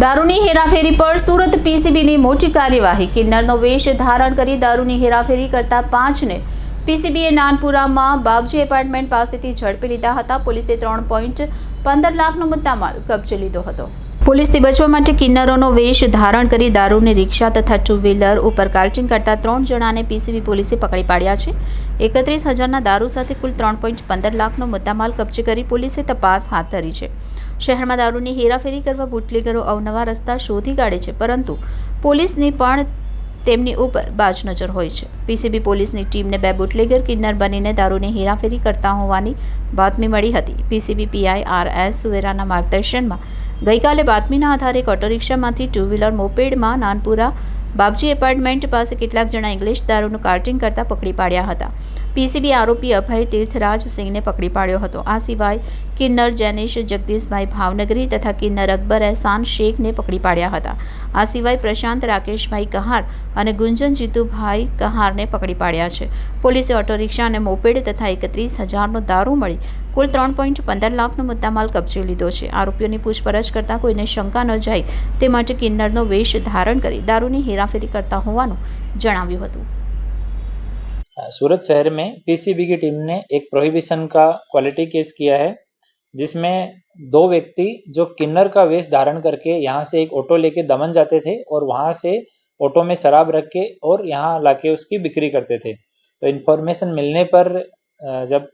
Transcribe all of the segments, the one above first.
દારૂની હેરાફેરી પર સુરત પીસીબીની મોટી કાર્યવાહી। કિન્નરનો વેશ ધારણ કરી દારૂની હેરાફેરી કરતા 5ને પીસીબીએ નાનપુરામાં બાબજી એપાર્ટમેન્ટ પાસેથી ઝડપી લીધા હતા। પોલીસે 3.15 લાખનો મુદ્દામાલ કબજે લીધો હતો। પોલીસથી બચવા માટે કિન્નરોનો વેશ ધારણ કરી દારૂની રિક્ષા તથા ટુ વ્હીલર ઉપર કાર્ટિંગ કરતા 3 જણાને પીસીબી પોલીસે પકડી પાડ્યા છે। 31,000ના દારૂ સાથે કુલ 3.15 લાખનો મુદ્દામાલ કબજે કરી પોલીસે તપાસ હાથ ધરી છે। શહેરમાં દારૂની હેરાફેરી કરવા બુટલેગરો અવનવા રસ્તા શોધી કાઢે છે, પરંતુ પોલીસની પણ તેમની ઉપર બાજ નજર હોય છે। પીસીબી પોલીસની ટીમને 2 બુટલેગર કિન્નર બનીને દારૂની હેરાફેરી કરતા હોવાની બાતમી મળી હતી। PCB PI આર.એસ. સુવેરાના માર્ગદર્શનમાં ગઈકાલે બાતમીના આધારે એક ઓટો રિક્ષામાંથી ટુ વ્હીલર મોપેડમાં નાનપુરા બાબજી એપાર્ટમેન્ટ પાસે કેટલાક જણા ઇંગ્લિશ દારૂનું કાર્ટિંગ કરતા પકડી પાડ્યા હતા। પીસીબી આરોપી અભય તીર્થરાજ સિંહને પકડી પાડ્યો હતો। આ સિવાય કિન્નર જેનિશ જગદીશભાઈ ભાવનગરી તથા કિન્નર અકબર એહસાન શેખને પકડી પાડ્યા હતા। આ સિવાય પ્રશાંત રાકેશભાઈ કહાર અને ગુંજન જીતુભાઈ કહારને પકડી પાડ્યા છે। પોલીસે ઓટો રિક્ષા અને મોપેડ તથા 31,000નો દારૂ મળી કુલ 3.15 લાખનો મુદ્દામાલ કબજે લીધો છે। આરોપીઓની પૂછપરછ કરતા કોઈને શંકા ન જાય તે માટે કિન્નરનો વેશ ધારણ કરી દારૂની हेराफेरी करता होवानु जणाव्યું હતું। सूरत शहर में पीसीबी की टीम ने एक प्रोहिबिशन का क्वालिटी केस किया है, जिसमें 2 व्यक्ति जो किन्नर का वेश धारण करके यहाँ से एक ऑटो लेके दमन जाते थे और वहाँ से ऑटो में शराब रख के और यहाँ लाके उसकी बिक्री करते थे। तो इन्फॉर्मेशन मिलने पर जब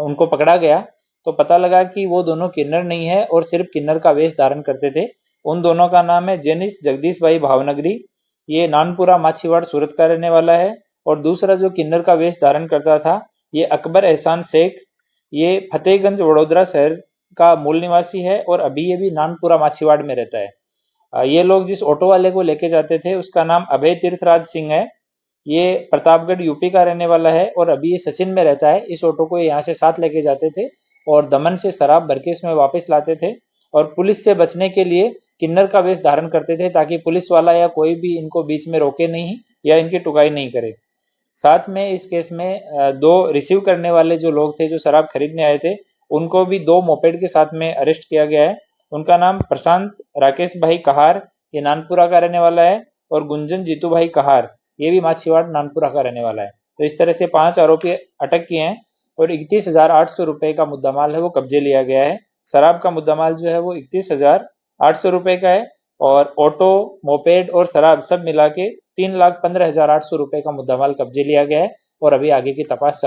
उनको पकड़ा गया तो पता लगा कि वो दोनों किन्नर नहीं है और सिर्फ किन्नर का वेश धारण करते थे। उन दोनों का नाम है जेनिस जगदीश भाई भावनगरी, ये नानपुरा माछीवाड़ सूरत का रहने वाला है। और दूसरा जो किन्नर का वेश धारण करता था ये अकबर एहसान शेख, ये फतेहगंज वडोदरा शहर का मूल निवासी है और अभी ये भी नानपुरा माछीवाड़ में रहता है। ये लोग जिस ऑटो वाले को लेके जाते थे उसका नाम अभय तीर्थराज सिंह है, ये प्रतापगढ़ यूपी का रहने वाला है और अभी ये सचिन में रहता है। इस ऑटो को यहाँ से साथ लेके जाते थे और दमन से शराब भर के इसमें वापस लाते थे और पुलिस से बचने के लिए किन्नर का वेश धारण करते थे ताकि पुलिस वाला या कोई भी इनको बीच में रोके नहीं या इनकी टुकाई नहीं करे। साथ में इस केस में 2 रिसीव करने वाले जो लोग थे जो शराब खरीदने आए थे उनको भी 2 मोपेड के साथ में अरेस्ट किया गया है। उनका नाम प्रशांत राकेश भाई कहार, ये नानपुरा का रहने वाला है, और गुंजन जीतू भाई कहार, ये भी माछीवाड़ नानपुरा का रहने वाला है। तो इस तरह से 5 आरोपी अटक किए हैं और 31,800 रुपये का मुद्दामाल है वो कब्जे लिया गया है। शराब का मुद्दामाल जो है वो 31,800 रुपये का है और ऑटो, मोपेड और शराब सब मिला के 3,15,800 रुपये का मुद्दामाल कब्जे लिया गया है और अभी आगे की तपास